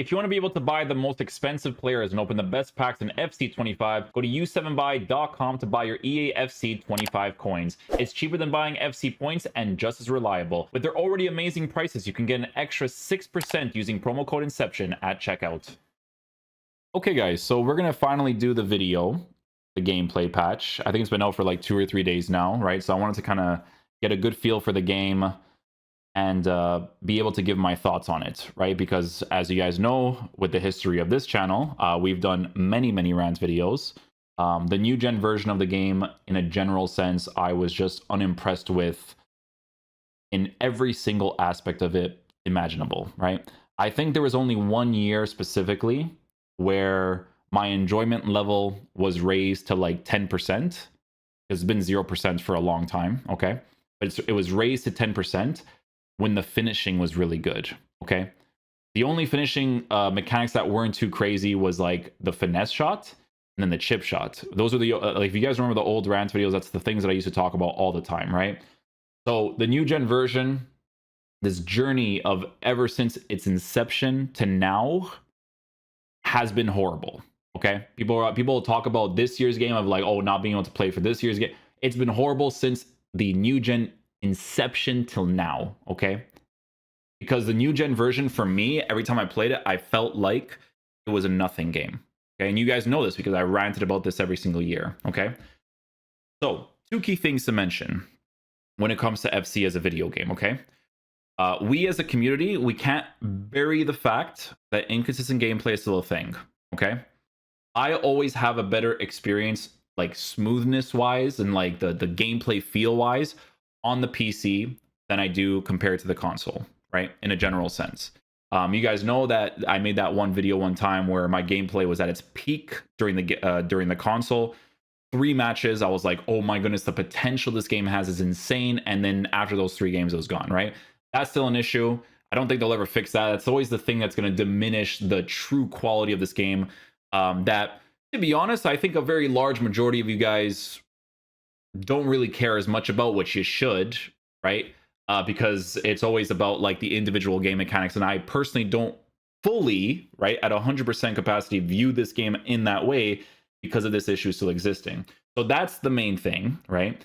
If you want to be able to buy the most expensive players and open the best packs in FC25, go to u7buy.com to buy your EA FC25 coins. It's cheaper than buying FC points and just as reliable. With their already amazing prices, you can get an extra 6% using promo code Inception at checkout. Okay guys, so we're gonna finally do the video, the gameplay patch. I think it's been out for like 2 or 3 days now, right? So I wanted to kind of get a good feel for the game and be able to give my thoughts on it, right? Because as you guys know, with the history of this channel, we've done many rant videos. The new gen version of the game, in a general sense, I was just unimpressed with in every single aspect of it imaginable, right? I think there was only 1 year specifically where my enjoyment level was raised to like 10%. It's been 0% for a long time, okay? But it was raised to 10% when the finishing was really good, okay? The only finishing mechanics that weren't too crazy was like the finesse shot and then the chip shot. Those are the, like, if you guys remember the old rant videos, that's the things that I used to talk about all the time, right? So the new gen version, this journey of ever since its inception to now has been horrible, okay? People talk about this year's game of like, oh, not being able to play for this year's game. It's been horrible since the new gen inception till now, okay? Because the new gen version, for me, every time I played it, I felt like it was a nothing game, okay? And you guys know this because I ranted about this every single year, okay? So 2 key things to mention when it comes to FC as a video game, okay? We as a community, we can't bury the fact that inconsistent gameplay is still a thing, okay? I always have a better experience, like smoothness wise and like the gameplay feel wise on the PC than I do compared to the console, right? In a general sense. You guys know that I made that one video one time where my gameplay was at its peak during the console. 3 matches, I was like, oh my goodness, the potential this game has is insane. And then after those 3 games, it was gone, right? That's still an issue. I don't think they'll ever fix that. It's always the thing that's going to diminish the true quality of this game. That, to be honest, I think a very large majority of you guys don't really care as much about, which you should, right? Because it's always about like the individual game mechanics. And I personally don't fully, right, at 100% capacity view this game in that way because of this issue still existing. So that's the main thing, right?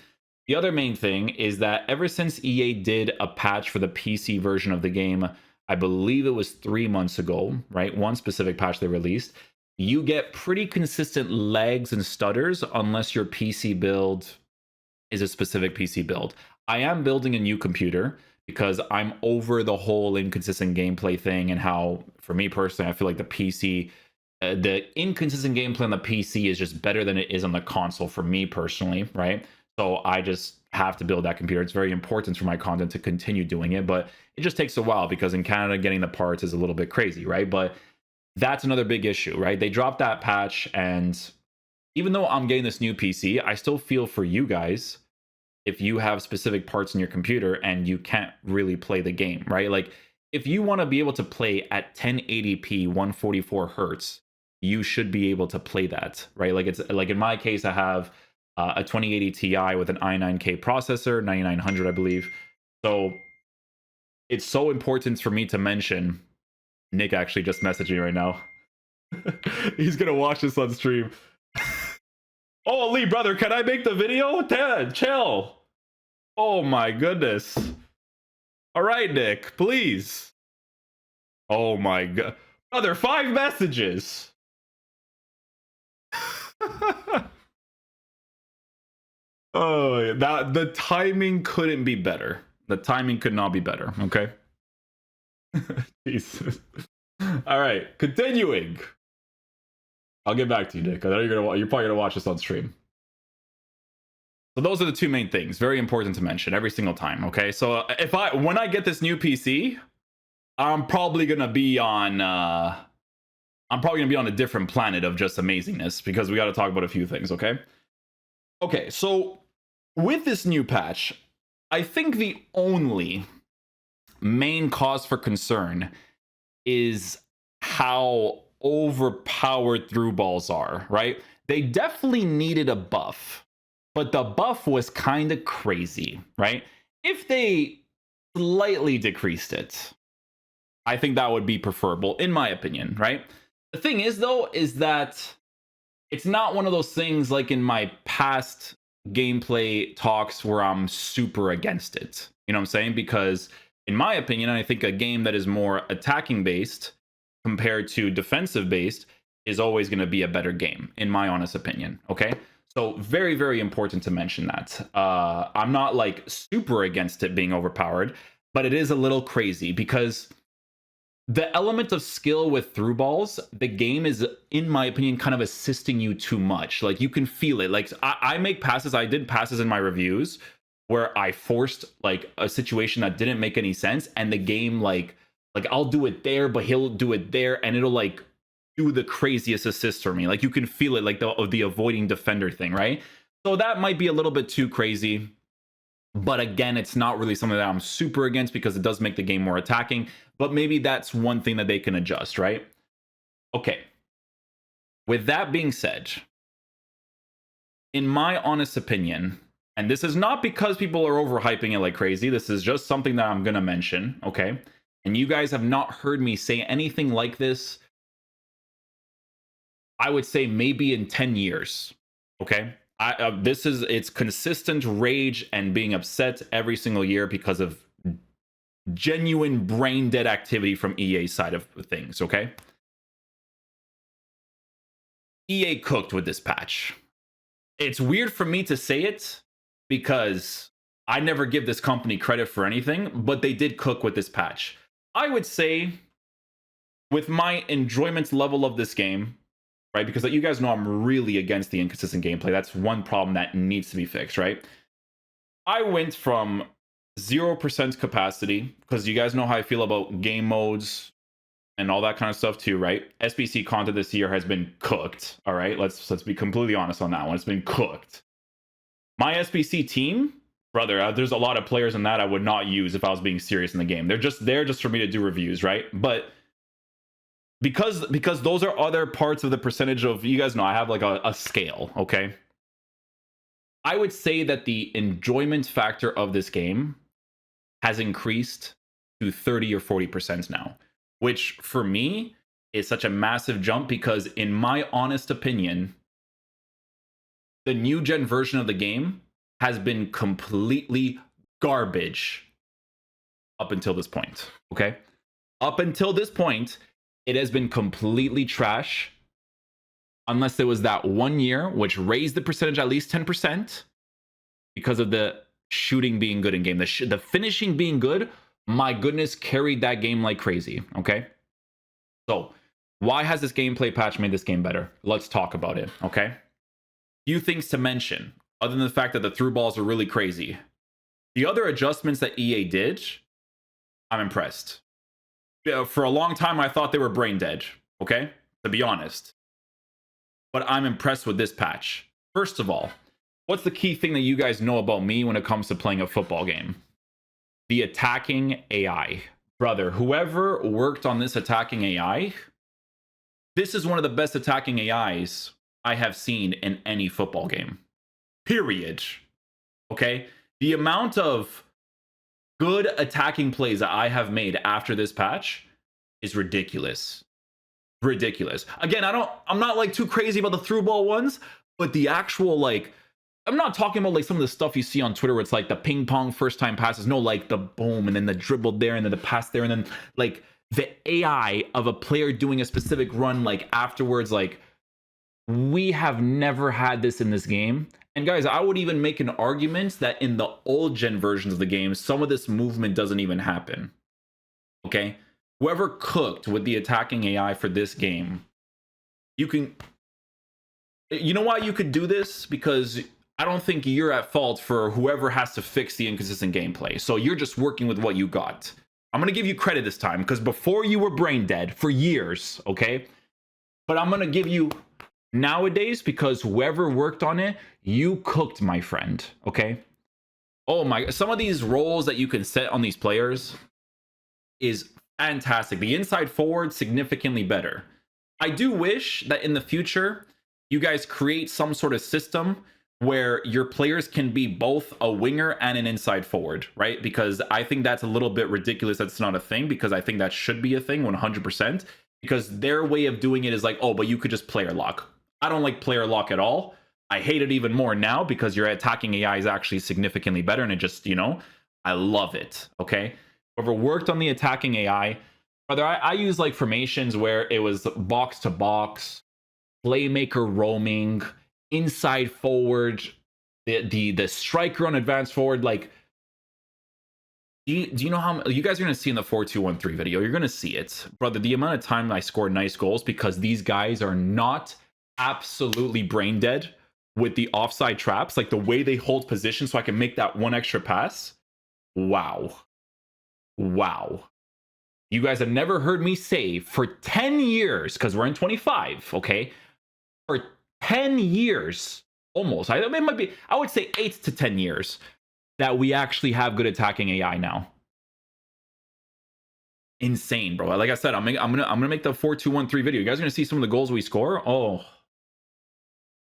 The other main thing is that ever since EA did a patch for the PC version of the game, I believe it was 3 months ago, right? One specific patch they released. You get pretty consistent lags and stutters unless your PC build is a specific PC build. I am building a new computer because I'm over the whole inconsistent gameplay thing and how, for me personally, I feel like the PC, the inconsistent gameplay on the PC is just better than it is on the console for me personally, right? So I just have to build that computer. It's very important for my content to continue doing it, but it just takes a while because in Canada, getting the parts is a little bit crazy, right? But that's another big issue, right? They dropped that patch, and even though I'm getting this new PC, I still feel for you guys if you have specific parts in your computer and you can't really play the game, right? Like if you want to be able to play at 1080p 144 hertz, you should be able to play that, right? Like it's like in my case, I have a 2080 Ti with an i9K processor, 9900, I believe. So it's so important for me to mention. Nick actually just messaged me right now. He's gonna watch this on stream. Oh, Lee, brother, can I make the video? Ted, chill. Oh my goodness. All right, Nick, please. Oh my god. Brother, 5 messages. Oh, that the timing couldn't be better. The timing could not be better, okay? Jesus. All right, continuing. I'll get back to you, Nick. I know you're probably gonna watch this on stream. So those are the 2 main things. Very important to mention every single time. Okay, so when I get this new PC, I'm probably gonna be on a different planet of just amazingness because we got to talk about a few things. Okay, so with this new patch, I think the only main cause for concern is how overpowered through balls are, right? They definitely needed a buff, but the buff was kind of crazy, right? If they slightly decreased it, I think that would be preferable, in my opinion, right? The thing is, though, is that it's not one of those things like in my past gameplay talks where I'm super against it. You know what I'm saying? Because in my opinion, I think a game that is more attacking based compared to defensive based is always going to be a better game, in my honest opinion. Okay. So very, very important to mention that. I'm not like super against it being overpowered, but it is a little crazy because the element of skill with through balls, the game is, in my opinion, kind of assisting you too much. Like you can feel it. Like I make passes. I did passes in my reviews where I forced like a situation that didn't make any sense, and the game like I'll do it there, but he'll do it there, and it'll like do the craziest assist for me. Like you can feel it, like the avoiding defender thing, right? So that might be a little bit too crazy. But again, it's not really something that I'm super against because it does make the game more attacking. But maybe that's one thing that they can adjust, right? Okay. With that being said, in my honest opinion, and this is not because people are overhyping it like crazy, this is just something that I'm going to mention, okay? And you guys have not heard me say anything like this, I would say maybe in 10 years, okay? It's consistent rage and being upset every single year because of genuine brain dead activity from EA's side of things, okay? EA cooked with this patch. It's weird for me to say it because I never give this company credit for anything, but they did cook with this patch. I would say with my enjoyment level of this game, right? Because you guys know I'm really against the inconsistent gameplay. That's one problem that needs to be fixed, right? I went from 0% capacity, because you guys know how I feel about game modes and all that kind of stuff too, right? SBC content this year has been cooked, all right? Let's be completely honest on that one. It's been cooked. My SBC team, brother, there's a lot of players in that I would not use if I was being serious in the game. They're just there just for me to do reviews, right? But because those are other parts of the percentage of, you guys know I have like a scale, okay? I would say that the enjoyment factor of this game has increased to 30 or 40% now, which for me is such a massive jump because in my honest opinion, the new gen version of the game has been completely garbage up until this point, okay? Up until this point, it has been completely trash, unless there was that 1 year, which raised the percentage at least 10% because of the shooting being good in game. The finishing being good, my goodness, carried that game like crazy, okay? So, why has this gameplay patch made this game better? Let's talk about it, okay? Few things to mention, other than the fact that the through balls are really crazy. The other adjustments that EA did, I'm impressed. For a long time, I thought they were brain dead, okay? To be honest. But I'm impressed with this patch. First of all, what's the key thing that you guys know about me when it comes to playing a football game? The attacking AI. Brother, whoever worked on this attacking AI, this is one of the best attacking AIs I have seen in any football game. Period. Okay? The amount of good attacking plays that I have made after this patch is ridiculous. Ridiculous. Again, I'm not like too crazy about the through ball ones, but the actual like, I'm not talking about like some of the stuff you see on Twitter where it's like the ping pong first time passes. No, like the boom and then the dribble there and then the pass there and then like the AI of a player doing a specific run like afterwards. Like we have never had this in this game. And guys, I would even make an argument that in the old gen versions of the game, some of this movement doesn't even happen. Okay? Whoever cooked with the attacking AI for this game, you know why you could do this? Because I don't think you're at fault for whoever has to fix the inconsistent gameplay. So you're just working with what you got. I'm going to give you credit this time because before you were brain dead for years, okay? But I'm going to give you nowadays because whoever worked on it, you cooked, my friend, okay? Oh my, some of these roles that you can set on these players is fantastic. The inside forward, significantly better. I do wish that in the future, you guys create some sort of system where your players can be both a winger and an inside forward, right? Because I think that's a little bit ridiculous that's not a thing, because I think that should be a thing 100%, because their way of doing it is like, oh, but you could just player lock. I don't like player lock at all. I hate it even more now because your attacking AI is actually significantly better, and it just, I love it, okay? Whoever worked on the attacking AI, whether I use like formations where it was box to box, playmaker roaming, inside forward, the striker on advanced forward, like, do you know how you guys are going to see in the 4-2-1-3 video? You're going to see it, brother. The amount of time I scored nice goals because these guys are not absolutely brain dead with the offside traps, like the way they hold position so I can make that one extra pass. Wow. You guys have never heard me say for 10 years, because we're in 25, okay? For 10 years, almost. It might be, I would say 8 to 10 years, that we actually have good attacking AI now. Insane, bro. Like I said, I'm gonna make the 4-2-1-3 video. You guys are gonna see some of the goals we score. Oh,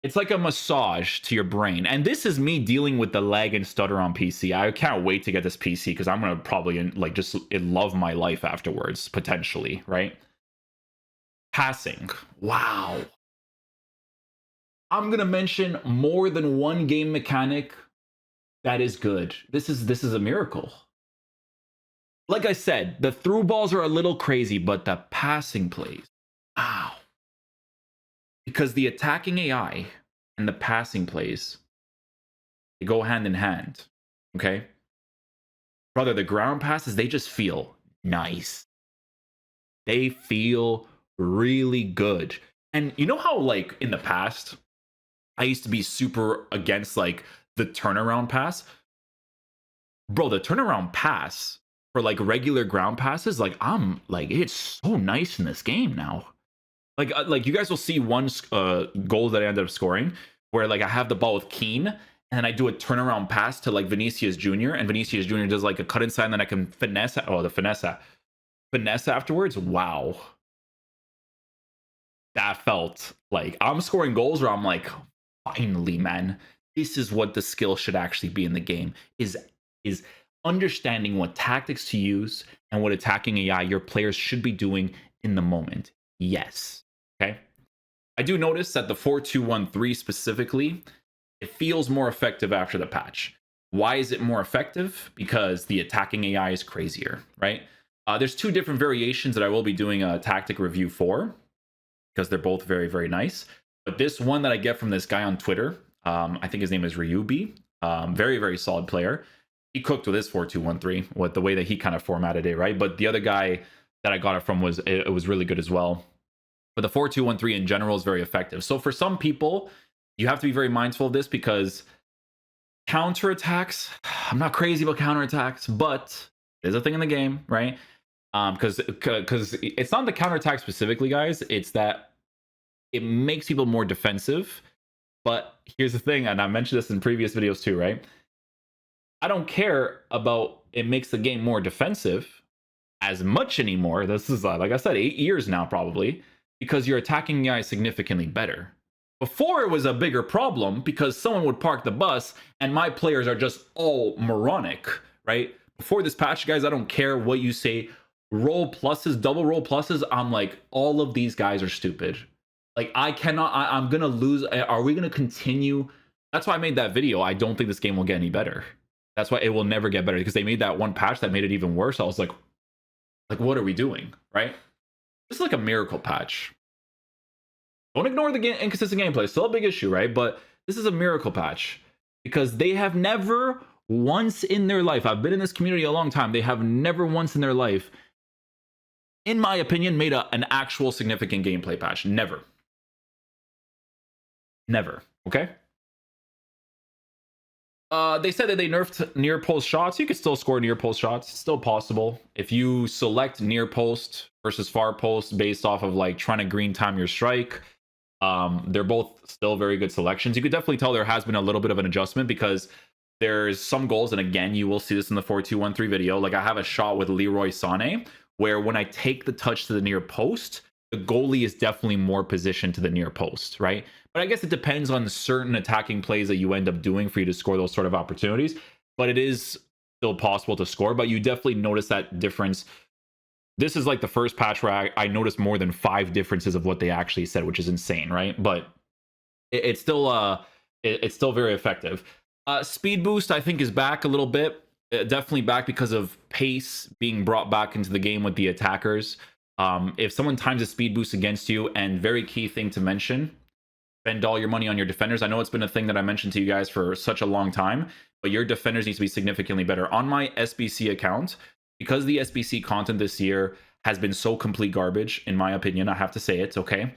it's like a massage to your brain. And this is me dealing with the lag and stutter on PC. I can't wait to get this PC because I'm gonna probably like just love my life afterwards, potentially, right? Passing. Wow. I'm gonna mention more than one game mechanic that is good. This is a miracle. Like I said, the through balls are a little crazy, but the passing plays, wow. Because the attacking AI and the passing plays, they go hand in hand, okay? Brother, the ground passes, they just feel nice. They feel really good. And you know how, like, in the past, I used to be super against, like, the turnaround pass? Bro, the turnaround pass for like regular ground passes, like I'm like, it's so nice in this game now. Like you guys will see one goal that I ended up scoring where like I have the ball with Keane and I do a turnaround pass to like Vinicius Jr. and Vinicius Jr. does like a cut inside and then I can finesse afterwards. Wow. That felt like I'm scoring goals where I'm like, finally, man, this is what the skill should actually be in the game, is understanding what tactics to use and what attacking AI your players should be doing in the moment. Yes. Okay. I do notice that the 4-2-1-3 specifically, it feels more effective after the patch. Why is it more effective? Because the attacking AI is crazier, right? There's two different variations that I will be doing a tactic review for, because they're both very, very nice. But this one that I get from this guy on Twitter, I think his name is Ryubi, very, very solid player. He cooked with his 4-2-1-3 with the way that he kind of formatted it, right? But the other guy that I got it from was really good as well. But the 4-2-1-3 in general is very effective. So for some people, you have to be very mindful of this because counterattacks, I'm not crazy about counterattacks, but there's a thing in the game, right? Because it's not the counterattack specifically, guys. It's that it makes people more defensive. But here's the thing, and I mentioned this in previous videos too, right? I don't care about it makes the game more defensive as much anymore. This is, like I said, 8 years now probably, because your attacking AI is significantly better. Before it was a bigger problem because someone would park the bus and my players are just all moronic, right? Before this patch, guys, I don't care what you say. Roll pluses, double roll pluses, I'm like, all of these guys are stupid. Like, I'm going to lose. Are we going to continue? That's why I made that video. I don't think this game will get any better. That's why it will never get better, because they made that one patch that made it even worse. I was like, what are we doing, right? This is like a miracle patch. Don't ignore the inconsistent gameplay. Still a big issue, right? But this is a miracle patch because they have never once in their life, I've been in this community a long time, they have never once in their life, in my opinion, made an actual significant gameplay patch. Never. Never. Okay? They said that they nerfed near post shots. You can still score near post shots. It's still possible. If you select near post versus far post based off of like trying to green time your strike, they're both still very good selections. You could definitely tell there has been a little bit of an adjustment because there's some goals, and again, you will see this in the 4-2-1-3 video. Like I have a shot with Leroy Sané where when I take the touch to the near post, the goalie is definitely more positioned to the near post, right? But I guess it depends on certain attacking plays that you end up doing for you to score those sort of opportunities. But it is still possible to score, but you definitely notice that difference. This is like the first patch where I noticed more than 5 differences of what they actually said, which is insane, right? But it's still it's still very effective. Speed boost, I think, is back a little bit. Definitely back because of pace being brought back into the game with the attackers. If someone times a speed boost against you, and very key thing to mention, spend all your money on your defenders. I know it's been a thing that I mentioned to you guys for such a long time, but your defenders need to be significantly better. On my SBC account, because the SBC content this year has been so complete garbage, in my opinion, I have to say it, okay?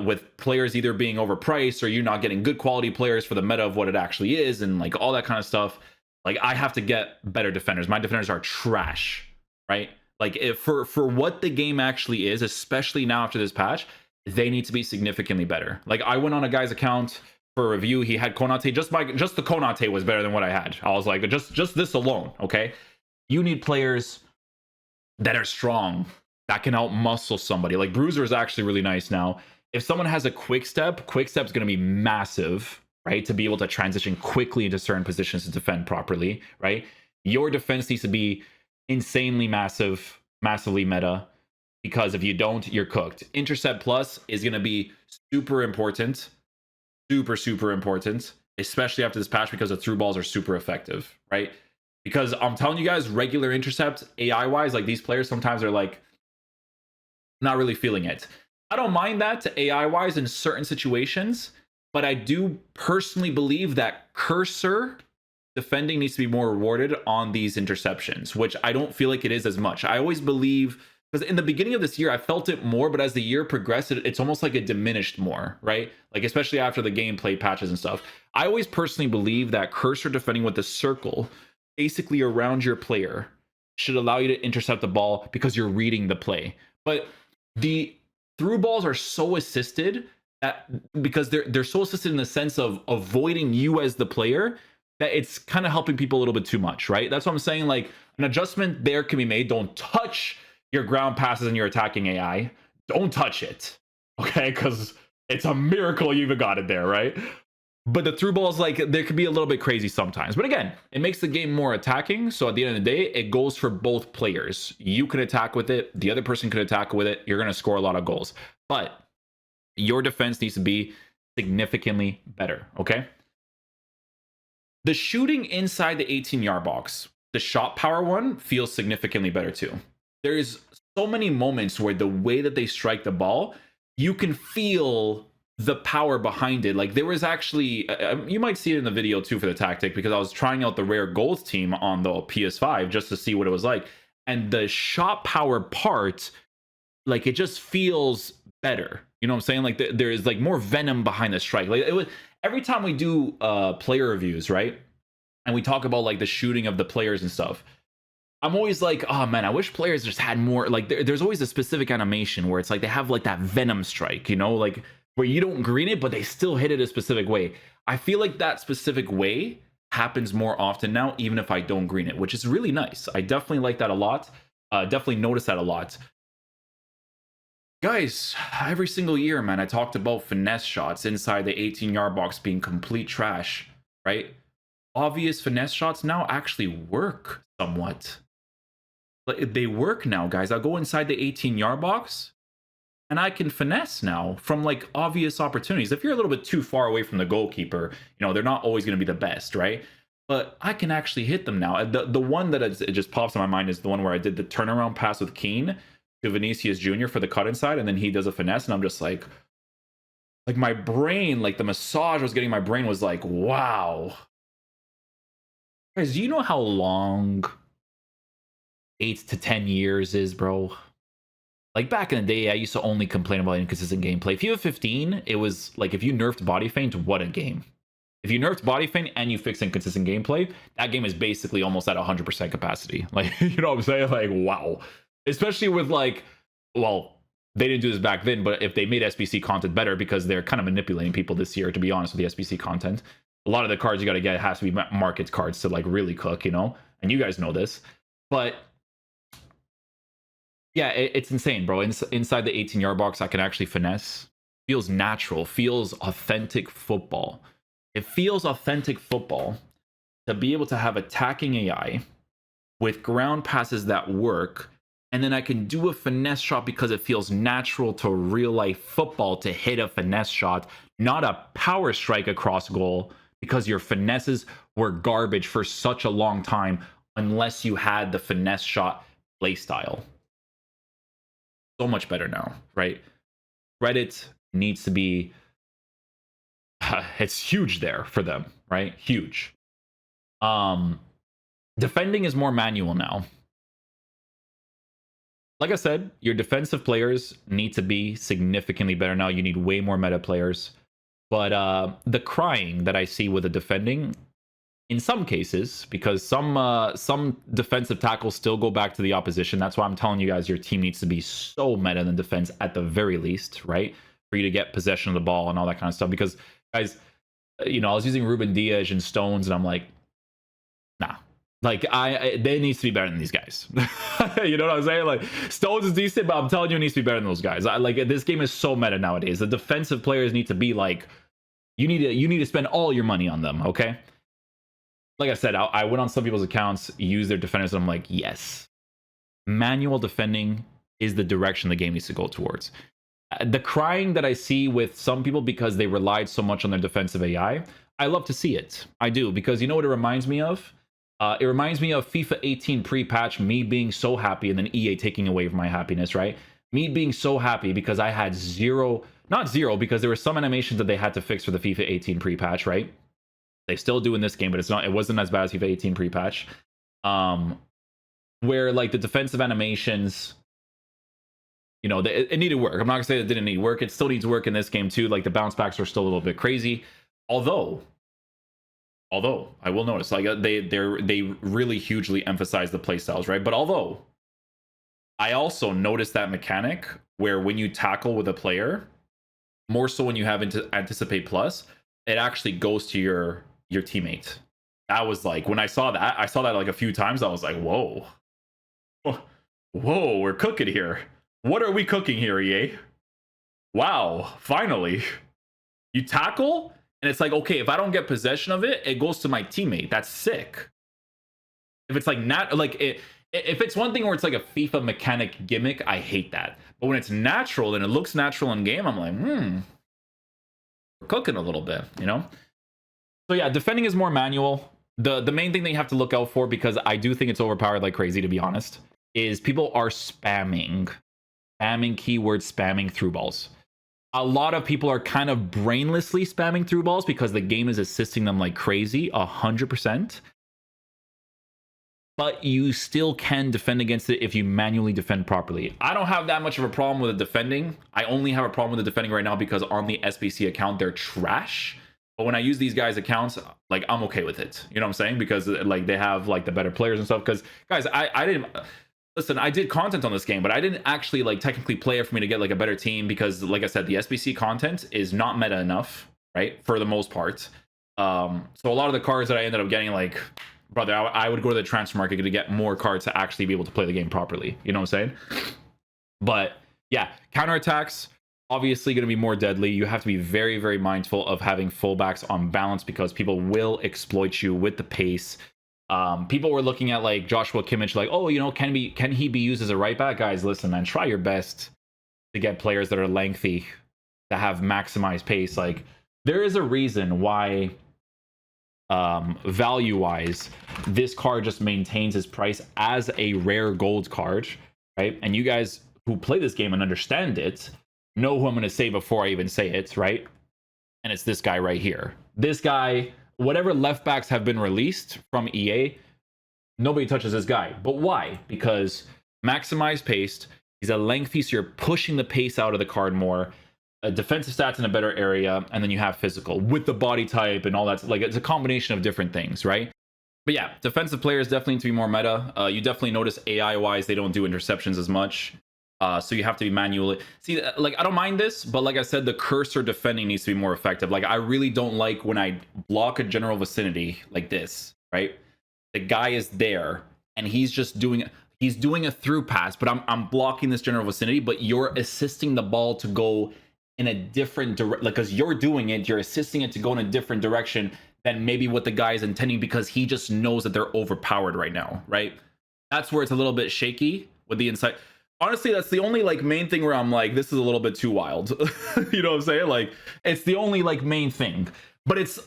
With players either being overpriced or you not getting good quality players for the meta of what it actually is, and like all that kind of stuff, like I have to get better defenders. My defenders are trash, right? Like if for what the game actually is, especially now after this patch, they need to be significantly better. Like I went on a guy's account for a review. He had Konate. Just the Konate was better than what I had. I was like, just this alone, okay? You need players that are strong, that can out muscle somebody. Like Bruiser is actually really nice now. If someone has a quick step's going to be massive, right? To be able to transition quickly into certain positions to defend properly, right? Your defense needs to be insanely massive, massively meta, because if you don't, you're cooked. Intercept plus is going to be super important, super important, especially after this patch, because the through balls are super effective, right? Because I'm telling you guys, regular intercept AI wise, like these players sometimes are like not really feeling it. I don't mind that AI wise in certain situations, but I do personally believe that cursor defending needs to be more rewarded on these interceptions, which I don't feel like it is as much. I always believe, because in the beginning of this year, I felt it more, but as the year progressed, it's almost like it diminished more, right? Like, especially after the gameplay patches and stuff. I always personally believe that cursor defending with the circle basically around your player should allow you to intercept the ball because you're reading the play. But the through balls are so assisted that, because they're so assisted in the sense of avoiding you as the player, that it's kind of helping people a little bit too much, right? That's what I'm saying. Like an adjustment there can be made. Don't touch your ground passes and your attacking AI. Don't touch it, okay? Because it's a miracle you even got it there, right? But the through balls, like, they could be a little bit crazy sometimes. But again, it makes the game more attacking. So at the end of the day, it goes for both players. You can attack with it. The other person could attack with it. You're going to score a lot of goals. But your defense needs to be significantly better, okay? The shooting inside the 18-yard box, the shot power one, feels significantly better too. There's so many moments where the way that they strike the ball, you can feel the power behind it. Like there was actually, you might see it in the video too for the tactic, because I was trying out the rare goals team on the PS5 just to see what it was like. And the shot power part, like it just feels better. You know what I'm saying? Like there is like more venom behind the strike. Like it was, every time we do player reviews, right? And we talk about like the shooting of the players and stuff, I'm always like, oh man, I wish players just had more. Like there's always a specific animation where it's like they have like that venom strike, you know, like where you don't green it, but they still hit it a specific way. I feel like that specific way happens more often now, even if I don't green it, which is really nice. I definitely like that a lot. Definitely notice that a lot. Guys, every single year, man, I talked about finesse shots inside the 18-yard box being complete trash, right? Obvious finesse shots now actually work somewhat. Like they work now, guys. I'll go inside the 18-yard box and I can finesse now from like obvious opportunities. If you're a little bit too far away from the goalkeeper, you know, they're not always going to be the best, right? But I can actually hit them now. The one that it just pops in my mind is the one where I did the turnaround pass with Keane to Vinicius Jr. for the cut inside, and then he does a finesse, and I'm just like my brain, like the massage I was getting, my brain was like, wow. Guys, do you know how long 8 to 10 years is, bro? Like back in the day, I used to only complain about inconsistent gameplay. FIFA 15, it was like if you nerfed body feint, what a game. If you nerfed body feint and you fix inconsistent gameplay, that game is basically almost at 100% capacity. Like, you know what I'm saying? Like, wow. Especially with like, well, they didn't do this back then, but if they made SBC content better, because they're kind of manipulating people this year, to be honest, with the SBC content. A lot of the cards you got to get has to be market cards to like really cook, you know? And you guys know this. But Yeah, it's insane, bro. Inside the 18-yard box, I can actually finesse. Feels natural, feels authentic football. It feels authentic football to be able to have attacking AI with ground passes that work, and then I can do a finesse shot because it feels natural to real life football to hit a finesse shot, not a power strike across goal because your finesses were garbage for such a long time unless you had the finesse shot play style. So much better now, right? Credit needs to be it's huge there for them, right? Huge. Defending is more manual now. Like I said, your defensive players need to be significantly better now. You need way more meta players. But the crying that I see with the defending, in some cases, because some defensive tackles still go back to the opposition. That's why I'm telling you guys, your team needs to be so meta in defense at the very least, right? For you to get possession of the ball and all that kind of stuff. Because guys, I was using Ruben Diaz and Stones, and I'm like, nah. Like they needs to be better than these guys. You know what I'm saying? Like Stones is decent, but I'm telling you, it needs to be better than those guys. This game is so meta nowadays. The defensive players need to be like, you need to spend all your money on them. Okay. Like I said, I went on some people's accounts, use their defenders, and I'm like, yes, manual defending is the direction the game needs to go towards. The crying that I see with some people because they relied so much on their defensive AI, I love to see it. I do, because you know what it reminds me of? It reminds me of FIFA 18 pre-patch, me being so happy, and then EA taking away from my happiness, right? Me being so happy because I had not zero, because there were some animations that they had to fix for the FIFA 18 pre-patch, right? They still do in this game, but it wasn't as bad as FIFA 18 pre-patch. Where like the defensive animations, it needed work. I'm not gonna say it didn't need work. It still needs work in this game too. Like the bounce backs are still a little bit crazy. Although I will notice, like they really hugely emphasize the play styles, right? But although I also noticed that mechanic where when you tackle with a player, more so when you have anticipate plus, it actually goes to your teammate. That was like, when I saw that like a few times. I was like, whoa, we're cooking here. What are we cooking here, EA? Wow, finally. You tackle, and it's like, okay, if I don't get possession of it, it goes to my teammate. That's sick. If it's like not like it, if it's one thing where it's like a FIFA mechanic gimmick, I hate that. But when it's natural and it looks natural in game, I'm like, we're cooking a little bit, So yeah, defending is more manual. The main thing that you have to look out for, because I do think it's overpowered like crazy, to be honest, is people are spamming keywords, spamming through balls. A lot of people are kind of brainlessly spamming through balls because the game is assisting them like crazy, 100%. But you still can defend against it if you manually defend properly. I don't have that much of a problem with the defending. I only have a problem with the defending right now because on the SBC account, they're trash. But when I use these guys' accounts, like, I'm okay with it. You know what I'm saying? Because like they have like the better players and stuff. Because guys, I didn't... Listen, I did content on this game, but I didn't actually like technically play it for me to get like a better team, because like I said, the SBC content is not meta enough, right? For the most part. So a lot of the cards that I ended up getting, like, brother, I would go to the transfer market to get more cards to actually be able to play the game properly. You know what I'm saying? But yeah, counterattacks, obviously going to be more deadly. You have to be very, very mindful of having fullbacks on balance, because people will exploit you with the pace. People were looking at like Joshua Kimmich, like, oh, can he be used as a right back? Guys, listen, man, try your best to get players that are lengthy, that have maximized pace. Like, there is a reason why value wise this card just maintains its price as a rare gold card, right? And you guys who play this game and understand it know who I'm going to say before I even say it, right? And it's this guy right here. This guy, whatever left backs have been released from EA, nobody touches this guy. But why? Because maximized pace, he's a lengthy, so you're pushing the pace out of the card more. Defensive stats in a better area, and then you have physical with the body type and all that. Like, it's a combination of different things, right? But yeah, defensive players definitely need to be more meta. You definitely notice AI wise they don't do interceptions as much, so you have to be manually. See, like, I don't mind this, but like I said, the cursor defending needs to be more effective. Like, I really don't like when I block a general vicinity like this, right? The guy is there and he's just doing, he's doing a through pass, but I'm blocking this general vicinity, but you're assisting the ball to go in a different direction, like, because you're doing it, you're assisting it to go in a different direction than maybe what the guy is intending, because he just knows that they're overpowered right now, right? That's where it's a little bit shaky with the inside. Honestly, that's the only like main thing where I'm like, this is a little bit too wild. You know what I'm saying? Like, it's the only like main thing, but it's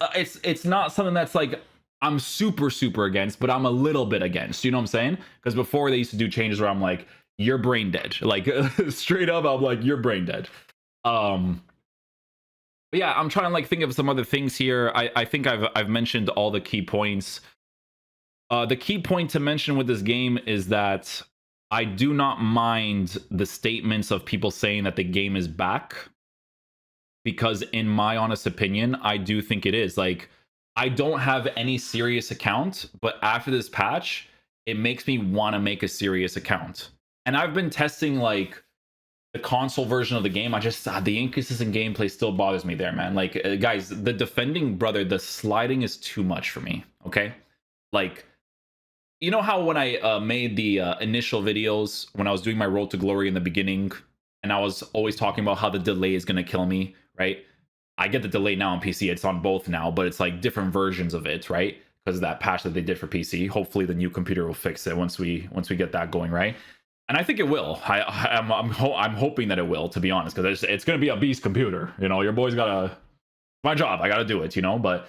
not something that's like I'm super against, but I'm a little bit against. You know what I'm saying? Because before they used to do changes where I'm like, you're brain dead. Like straight up, I'm like, you're brain dead. But yeah, I'm trying to like think of some other things here. I think I've mentioned all the key points. The key point to mention with this game is that I do not mind the statements of people saying that the game is back, because in my honest opinion, I do think it is. Like, I don't have any serious account, but after this patch, it makes me want to make a serious account. And I've been testing like the console version of the game. I just the inconsistent gameplay still bothers me there, man. Like, guys, the defending, brother, the sliding is too much for me. Okay, like, you know how when I made the initial videos when I was doing my road to glory in the beginning, and I was always talking about how the delay is going to kill me, right? I get the delay now on PC. It's on both now, but it's like different versions of it, right? Because of that patch that they did for PC. Hopefully the new computer will fix it once we get that going, right? And I think it will. I'm hoping that it will, to be honest, because it's going to be a beast computer. You know, your boy's got to, my job, I got to do it, you know? But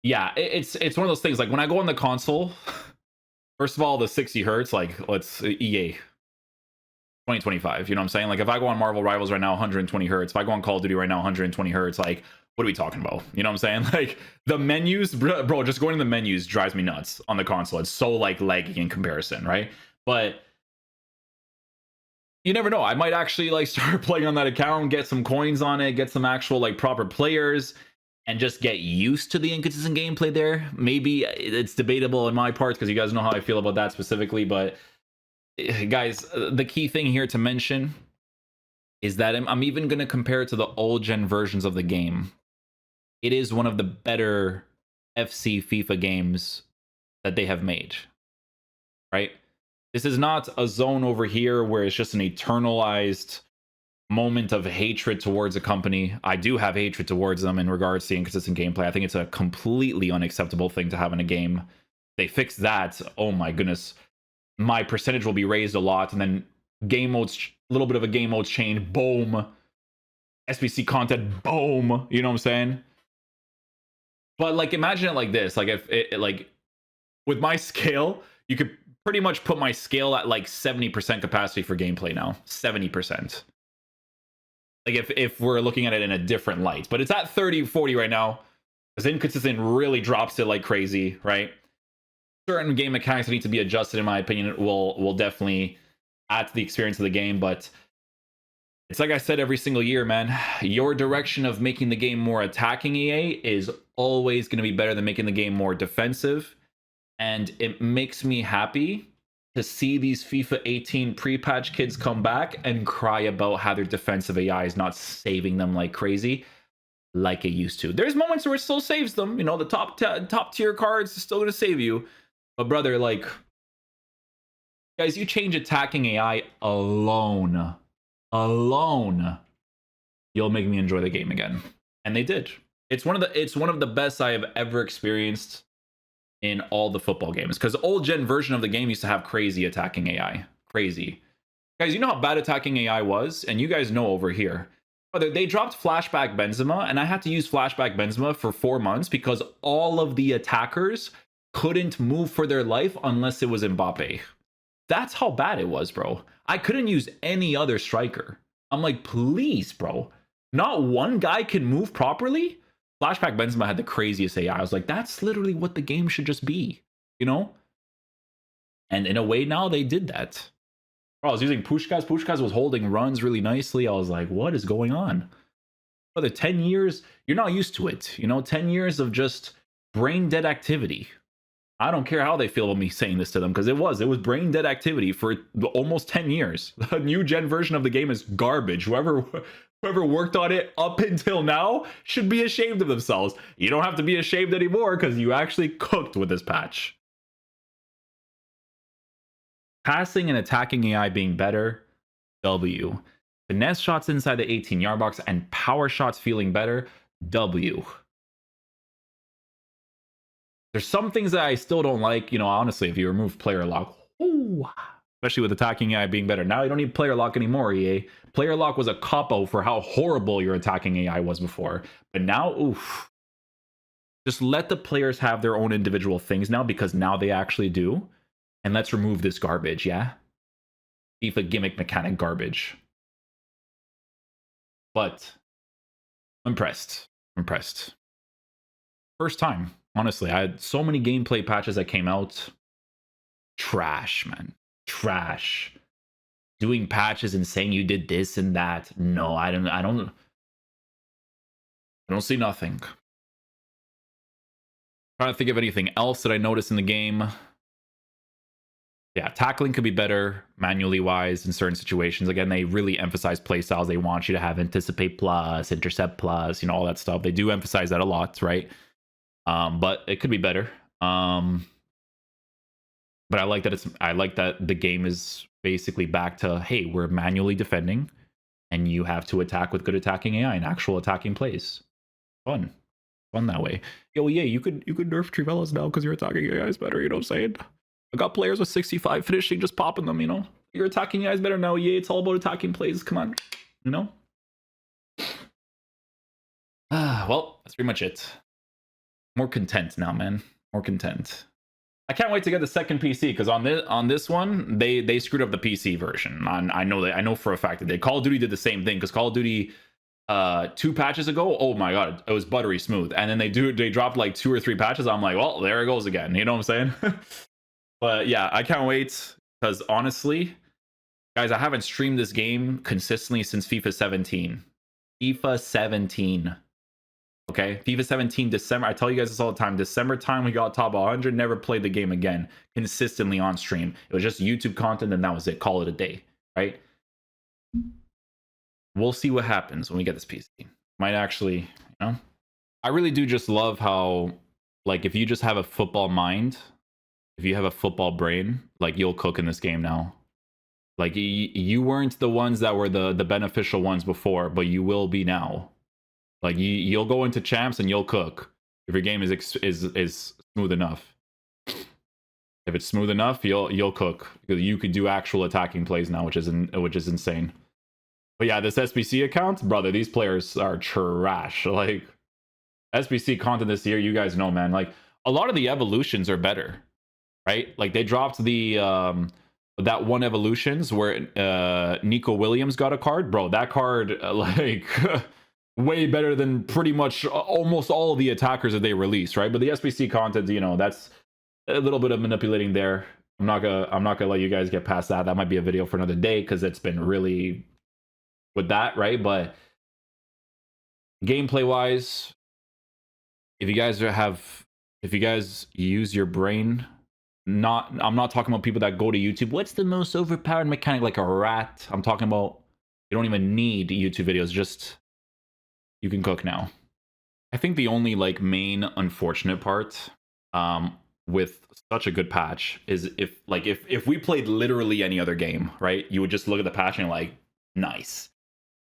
yeah, it's one of those things. Like, when I go on the console, first of all, the 60 hertz, like, let's EA 2025, you know what I'm saying? Like, if I go on Marvel Rivals right now, 120 hertz. If I go on Call of Duty right now, 120 hertz. Like, what are we talking about? You know what I'm saying? Like, the menus, bro, just going to the menus drives me nuts on the console. It's so like laggy in comparison, right? But you never know. I might actually like start playing on that account, get some coins on it, get some actual like proper players, and just get used to the inconsistent gameplay there. Maybe it's debatable in my part, because you guys know how I feel about that specifically. But guys, the key thing here to mention is that I'm even going to compare it to the old gen versions of the game. It is one of the better FC FIFA games that they have made, right? This is not a zone over here where it's just an eternalized moment of hatred towards a company. I do have hatred towards them in regards to inconsistent gameplay. I think it's a completely unacceptable thing to have in a game. They fix that, oh my goodness, my percentage will be raised a lot. And then game modes, a little bit of a game modes change, boom, SBC content, boom, you know what I'm saying? But like, imagine it like this. Like, if it like with my scale, you could pretty much put my scale at like 70% capacity for gameplay now. 70%. Like, if we're looking at it in a different light, but it's at 30, 40 right now, because inconsistent really drops it like crazy, right? Certain game mechanics that need to be adjusted, in my opinion, will definitely add to the experience of the game. But it's like I said every single year, man, your direction of making the game more attacking, EA, is always going to be better than making the game more defensive. And it makes me happy to see these FIFA 18 pre-patch kids come back and cry about how their defensive AI is not saving them like crazy, like it used to. There's moments where it still saves them. You know, the top tier cards is still going to save you. But brother, like, guys, you change attacking AI alone, you'll make me enjoy the game again. And they did. It's one of the best I have ever experienced in all the football games, because the old gen version of the game used to have crazy attacking AI. Crazy. Guys, you know how bad attacking AI was? And you guys know over here. Brother, they dropped Flashback Benzema, and I had to use Flashback Benzema for 4 months because all of the attackers couldn't move for their life unless it was Mbappe. That's how bad it was, bro. I couldn't use any other striker. I'm like, please, bro. Not one guy can move properly? Flashback Benzema had the craziest AI. I was like, that's literally what the game should just be, you know? And in a way, now they did that. Bro, I was using Pushkas. Pushkas was holding runs really nicely. I was like, what is going on? Brother, 10 years, you're not used to it. You know, 10 years of just brain dead activity. I don't care how they feel about me saying this to them, because it was brain dead activity for almost 10 years. The new gen version of the game is garbage. Whoever worked on it up until now should be ashamed of themselves. You don't have to be ashamed anymore, because you actually cooked with this patch. Passing and attacking AI being better, W. Finesse shots inside the 18-yard box and power shots feeling better, W. There's some things that I still don't like. You know, honestly, if you remove player lock, ooh, especially with attacking AI being better. Now you don't need player lock anymore, EA. Player lock was a cop-out for how horrible your attacking AI was before. But now, oof. Just let the players have their own individual things now, because now they actually do. And let's remove this garbage, yeah? FIFA gimmick mechanic garbage. But impressed. Impressed. First time, honestly. I had so many gameplay patches that came out. Trash, man. Trash. Doing patches and saying you did this and that. No, I don't see nothing. Trying to think of anything else that I noticed in the game. Yeah, tackling could be better manually wise in certain situations. Again, they really emphasize play styles. They want you to have anticipate plus, intercept plus, you know, all that stuff. They do emphasize that a lot, right? But it could be better. But I like that the game is basically back to, hey, we're manually defending and you have to attack with good attacking AI and actual attacking plays. Fun that way. Yo, yeah, you could nerf Trivelas now because your attacking AI is better, you know what I'm saying? I got players with 65 finishing, just popping them, you know? Your attacking AI is better now, yeah, it's all about attacking plays, come on, you know? Well, that's pretty much it. More content now, man. More content. I can't wait to get the second PC, because on this one, they screwed up the PC version. I know for a fact that Call of Duty did the same thing, because Call of Duty 2 patches ago, oh my god, it was buttery smooth. And then they dropped like 2 or 3 patches. I'm like, well, there it goes again. You know what I'm saying? But yeah, I can't wait, because honestly, guys, I haven't streamed this game consistently since FIFA 17. FIFA 17. Okay, FIFA 17 December. I tell you guys this all the time. December time we got top 100. Never played the game again consistently on stream. It was just YouTube content, and that was it. Call it a day, right? We'll see what happens when we get this PC. Might actually, you know. I really do just love how, like, if you just have a football mind, if you have a football brain, like, you'll cook in this game now. Like, you weren't the ones that were the beneficial ones before, but you will be now. Like, you'll go into champs and you'll cook if your game is smooth enough. If it's smooth enough, you'll cook, because you could do actual attacking plays now, which is insane. But yeah, this SBC account, brother, these players are trash. Like, SBC content this year, you guys know, man. Like, a lot of the evolutions are better, right? Like, they dropped the that one evolutions where Nico Williams got a card, bro. That card, like. Way better than pretty much almost all of the attackers that they released, right? But the SBC content, you know, that's a little bit of manipulating there. I'm not gonna let you guys get past that. That might be a video for another day, because it's been really with that, right? But gameplay wise, if you guys use your brain, I'm not talking about people that go to YouTube. What's the most overpowered mechanic, like a rat? I'm talking about, you don't even need YouTube videos, just you can cook now. I think the only, like, main unfortunate part with such a good patch is if we played literally any other game, right? You would just look at the patch and you're like, nice.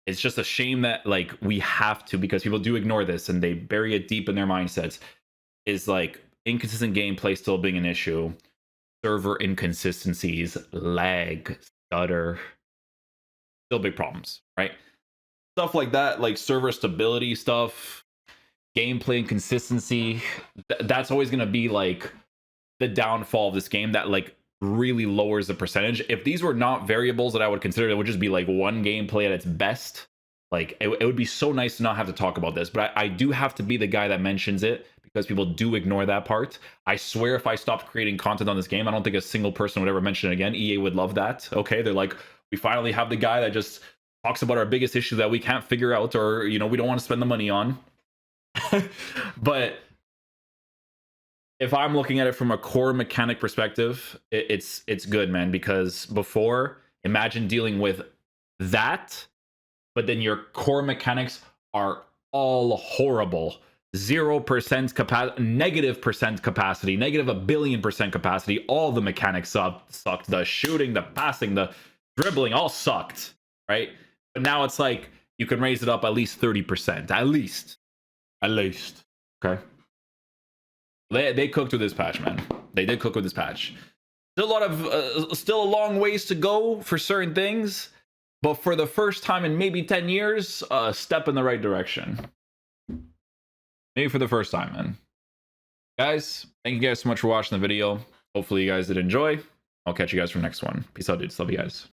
It's just a shame that, like, we have to, because people do ignore this and they bury it deep in their mindsets, is like inconsistent gameplay still being an issue, server inconsistencies, lag, stutter, still big problems, right? Stuff like that, like server stability stuff, gameplay inconsistency, that's always going to be like the downfall of this game, that like really lowers the percentage. If these were not variables that I would consider, it would just be like one gameplay at its best. Like, it would be so nice to not have to talk about this, but I do have to be the guy that mentions it, because people do ignore that part. I swear, if I stopped creating content on this game, I don't think a single person would ever mention it again. EA would love that. Okay, they're like, we finally have the guy that just talks about our biggest issue that we can't figure out, or, you know, we don't want to spend the money on. But if I'm looking at it from a core mechanic perspective, it's good, man, because before, imagine dealing with that, but then your core mechanics are all horrible. 0% capacity, negative percent capacity, negative 1,000,000,000% capacity. All the mechanics sucked. The shooting, the passing, the dribbling, all sucked, right? But now it's like you can raise it up at least 30%, at least. Okay. They cooked with this patch, man. They did cook with this patch. Still a lot of, still a long ways to go for certain things, but for the first time in maybe 10 years, a step in the right direction. Maybe for the first time, man. Guys, thank you guys so much for watching the video. Hopefully you guys did enjoy. I'll catch you guys for the next one. Peace out, dudes. Love you guys.